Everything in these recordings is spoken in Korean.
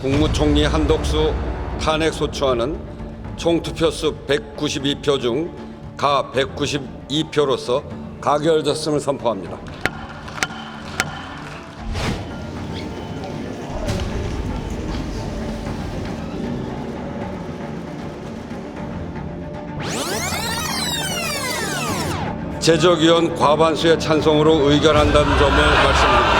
국무총리 한덕수 탄핵 소추안은 총 투표수 192표 중 가 192표로서 가결됐음을 선포합니다. 제적위원 과반수의 찬성으로 의결한다는 점을 말씀드립니다.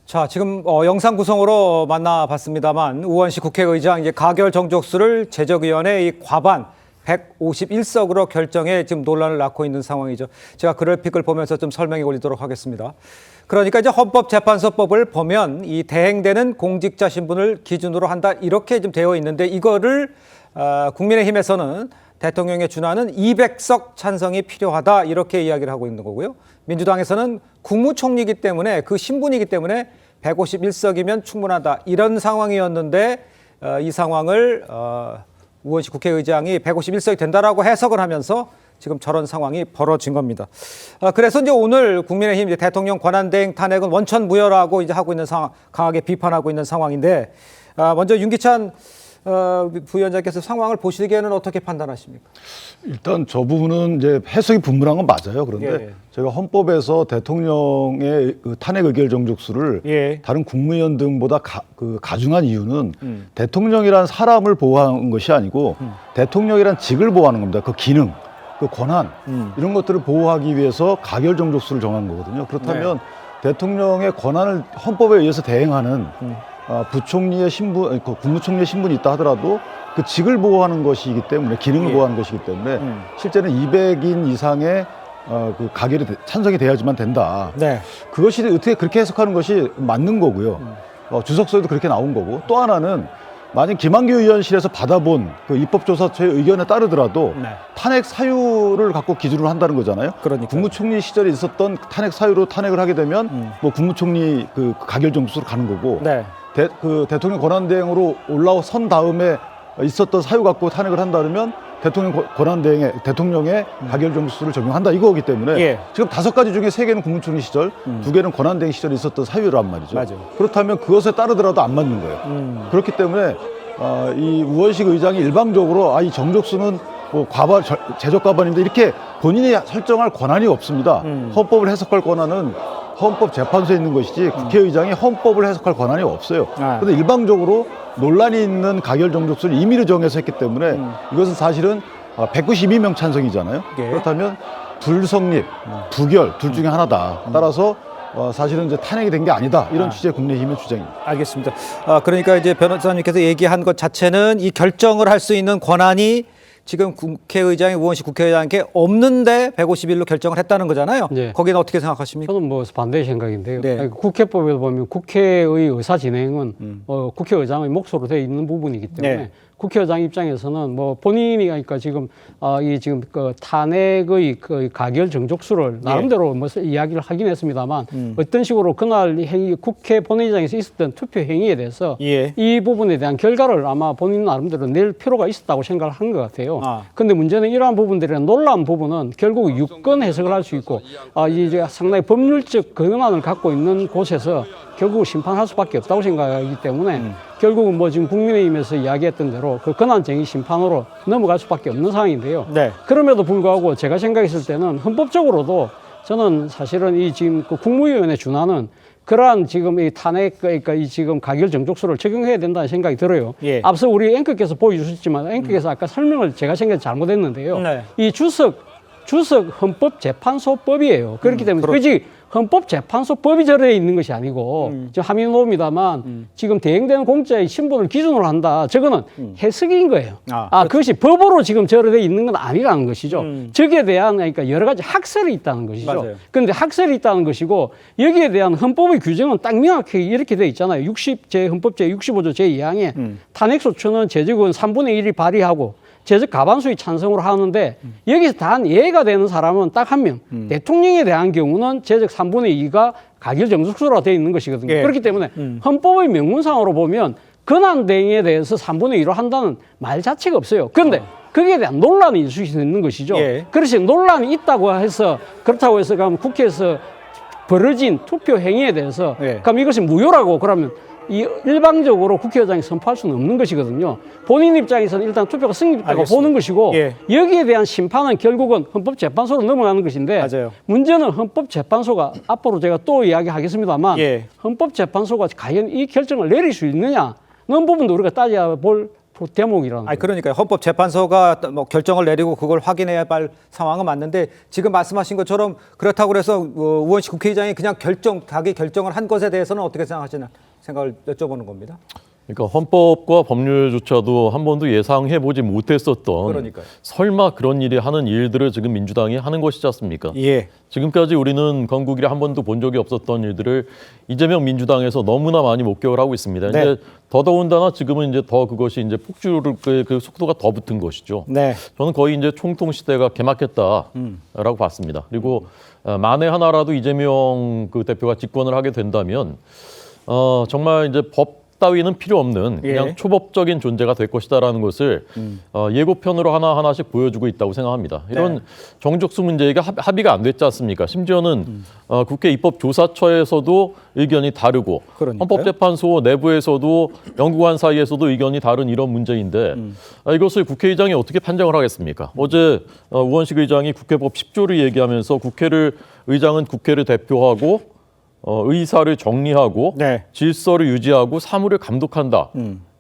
자, 지금 영상 구성으로 만나봤습니다만 우원식 국회의장 이제 가결 정족수를 제적위원회 이 과반 151석으로 결정해 지금 논란을 낳고 있는 상황이죠. 제가 그래픽을 보면서 좀 설명해 올리도록 하겠습니다. 그러니까 이제 헌법재판소법을 보면 이 대행되는 공직자 신분을 기준으로 한다 이렇게 좀 되어 있는데 이거를 국민의힘에서는 대통령에 준하는 200석 찬성이 필요하다 이렇게 이야기를 하고 있는 거고요. 민주당에서는 국무총리이기 때문에 그 신분이기 때문에 151석이면 충분하다 이런 상황이었는데 이 상황을 우원식 국회의장이 151석이 된다라고 해석을 하면서 지금 저런 상황이 벌어진 겁니다. 그래서 이제 오늘 국민의힘 이제 대통령 권한대행 탄핵은 원천무효라고 이제 하고 있는 상황, 강하게 비판하고 있는 상황인데 먼저 윤기찬 부위원장께서 상황을 보시기에는 어떻게 판단하십니까? 일단 저 부분은 이제 해석이 분분한 건 맞아요. 그런데 예. 저희가 헌법에서 대통령의 그 탄핵 의결 정족수를 예. 다른 국무위원 등보다 가중한 이유는 대통령이란 사람을 보호하는 것이 아니고 대통령이란 직을 보호하는 겁니다. 그 기능, 그 권한 이런 것들을 보호하기 위해서 가결 정족수를 정한 거거든요. 그렇다면 대통령의 권한을 헌법에 의해서 대행하는 부총리의 신분, 아니, 국무총리의 신분이 있다 하더라도 그 직을 보호하는 것이기 때문에 기능을 보호하는 것이기 때문에 실제는 200인 이상의 그 가결이 찬성이 돼야지만 된다. 네. 그것이 어떻게 그렇게 해석하는 것이 맞는 거고요. 주석서에도 그렇게 나온 거고 또 하나는 만약 김한규 의원실에서 받아본 그 입법조사처의 의견에 따르더라도 네. 탄핵 사유를 갖고 기준으로 한다는 거잖아요. 그러니까요. 국무총리 시절에 있었던 탄핵 사유로 탄핵을 하게 되면 뭐 국무총리 그 가결 정수로 가는 거고 네. 그 대통령 권한대행으로 올라선 다음에 있었던 사유 갖고 탄핵을 한다 그러면 대통령의 가결 정수를 적용한다 이거기 때문에 예. 지금 5가지 중에 3개는 국무총리 시절, 2개는 권한대행 시절에 있었던 사유란 말이죠. 맞아요. 그렇다면 그것에 따르더라도 안 맞는 거예요. 그렇기 때문에 이 우원식 의장이 일방적으로 이 정족수는 뭐 제적 과반인데 이렇게 본인이 설정할 권한이 없습니다. 헌법을 해석할 권한은 헌법재판소에 있는 것이지 국회의장이 헌법을 해석할 권한이 없어요. 그런데 일방적으로 논란이 있는 가결 정족수를 임의로 정해서 했기 때문에 이것은 사실은 192명 찬성이잖아요. 예. 그렇다면 불성립, 부결 둘 중에 하나다. 따라서 사실은 이제 탄핵이 된 게 아니다. 이런 취지의 국민의힘의 주장입니다. 알겠습니다. 그러니까 이제 변호사님께서 얘기한 것 자체는 이 결정을 할 수 있는 권한이 지금 국회의장이 우원식 국회의장께 없는데 151로 결정을 했다는 거잖아요. 네. 거기는 어떻게 생각하십니까? 저는 뭐 반대 생각인데요. 네. 아니, 국회법에 보면 국회의 의사 진행은 국회의장의 몫으로 되어 있는 부분이기 때문에 네. 국회의장 입장에서는 뭐 본인이 그러니까 지금 이 지금 그 탄핵의 그 가결 정족수를 나름대로 뭐 이야기를 하긴 했습니다만 어떤 식으로 그날 행위 국회 본회의장에서 있었던 투표 행위에 대해서 예. 이 부분에 대한 결과를 아마 본인 나름대로 낼 필요가 있었다고 생각을 한 것 같아요. 아. 근데 문제는 이러한 부분들이나 놀라운 부분은 결국 유권 해석을 할 수 있고 이제 상당히 법률적 권한을 갖고 있는 곳에서 결국 심판할 수밖에 없다고 생각하기 때문에 결국은 뭐 지금 국민의힘에서 이야기했던 대로 그 권한쟁의 심판으로 넘어갈 수밖에 없는 상황인데요. 네. 그럼에도 불구하고 제가 생각했을 때는 헌법적으로도 저는 사실은 이 지금 그 국무위원회 준하는 그러한 지금 이 탄핵, 그러니까 이 지금 가결 정족수를 적용해야 된다는 생각이 들어요. 예. 앞서 우리 앵커께서 보여주셨지만 앵커께서 아까 설명을 제가 생각해 잘못했는데요. 네. 이 주석 헌법재판소법이에요. 그렇기 때문에 그지 헌법재판소법이 저래 있는 것이 아니고 지금 함의노입니다만 지금 대행되는 공자의 신분을 기준으로 한다. 저거는 해석인 거예요. 그것이 법으로 지금 저래 있는 건 아니라는 것이죠. 저기에 대한 그러니까 여러 가지 학설이 있다는 것이죠. 그런데 학설이 있다는 것이고 여기에 대한 헌법의 규정은 딱 명확하게 이렇게 돼 있잖아요. 헌법 제65조 제2항에 탄핵소추는 제적은 3분의 1이 발의하고 제적 과반수의 찬성으로 하는데 여기서 단 예외가 되는 사람은 딱 한 명. 대통령에 대한 경우는 제적 3분의 2가 가결 정족수로 되어 있는 것이거든요. 그렇기 때문에 헌법의 명문상으로 보면 권한대행에 대해서 3분의 2로 한다는 말 자체가 없어요. 그런데 거기에 대한 논란이 있을 수 있는 것이죠. 그렇지 논란이 있다고 해서 그렇다고 해서 그럼 국회에서 벌어진 투표 행위에 대해서 그럼 이것이 무효라고 그러면 이 일방적으로 국회의장이 선포할 수는 없는 것이거든요. 본인 입장에서는 일단 투표가 승리했다고 보는 것이고 여기에 대한 심판은 결국은 헌법재판소로 넘어가는 것인데 문제는 헌법재판소가 앞으로 제가 또 이야기하겠습니다만 헌법재판소가 과연 이 결정을 내릴 수 있느냐 그런 부분도 우리가 따져야 볼 대목이라는 거예요. 그러니까 헌법재판소가 뭐 결정을 내리고 그걸 확인해야 할 상황은 맞는데 지금 말씀하신 것처럼 그렇다고 해서 우원식 국회의장이 그냥 자기 결정을 한 것에 대해서는 어떻게 생각하시나 생각을 여쭤보는 겁니다. 그러니까 헌법과 법률조차도 한 번도 예상해보지 못했었던 설마 그런 일이 하는 일들을 지금 민주당이 하는 것이지 않습니까? 지금까지 우리는 건국 이래 한 번도 본 적이 없었던 일들을 이재명 민주당에서 너무나 많이 목격을 하고 있습니다. 이제 더더군다나 지금은 이제 더 그것이 이제 폭주를 그 속도가 더 붙은 것이죠. 저는 거의 이제 총통 시대가 개막했다라고 봤습니다. 그리고 만에 하나라도 이재명 그 대표가 집권을 하게 된다면 정말 이제 법 따위는 필요 없는 그냥 초법적인 존재가 될 것이다라는 것을 예고편으로 하나하나씩 보여주고 있다고 생각합니다. 이런 정족수 문제가 합의가 안 됐지 않습니까? 심지어는 국회 입법조사처에서도 의견이 다르고 헌법재판소 내부에서도 연구관 사이에서도 의견이 다른 이런 문제인데 이것을 국회의장이 어떻게 판정을 하겠습니까? 어제 우원식 의장이 국회법 10조를 얘기하면서 의장은 국회를 대표하고 의사를 정리하고 질서를 유지하고 사무를 감독한다.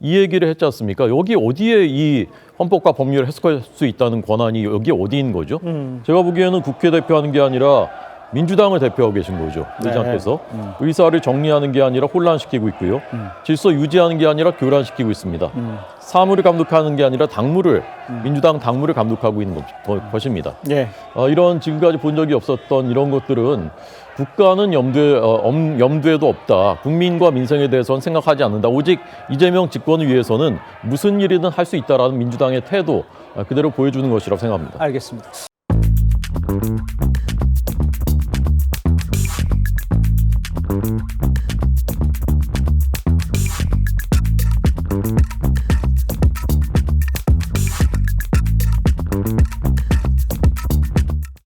이 얘기를 했지 않습니까? 여기 어디에 이 헌법과 법률을 해석할 수 있다는 권한이 여기 어디인 거죠? 제가 보기에는 국회 대표하는 게 아니라 민주당을 대표하고 계신 거죠. 의장께서. 의사를 정리하는 게 아니라 혼란시키고 있고요. 질서 유지하는 게 아니라 교란시키고 있습니다. 사무를 감독하는 게 아니라 민주당 당무를 감독하고 있는 것입니다. 이런 지금까지 본 적이 없었던 이런 것들은 국가는 염두에도 없다. 국민과 민생에 대해서는 생각하지 않는다. 오직 이재명 집권을 위해서는 무슨 일이든 할 수 있다라는 민주당의 태도 그대로 보여주는 것이라고 생각합니다. 알겠습니다.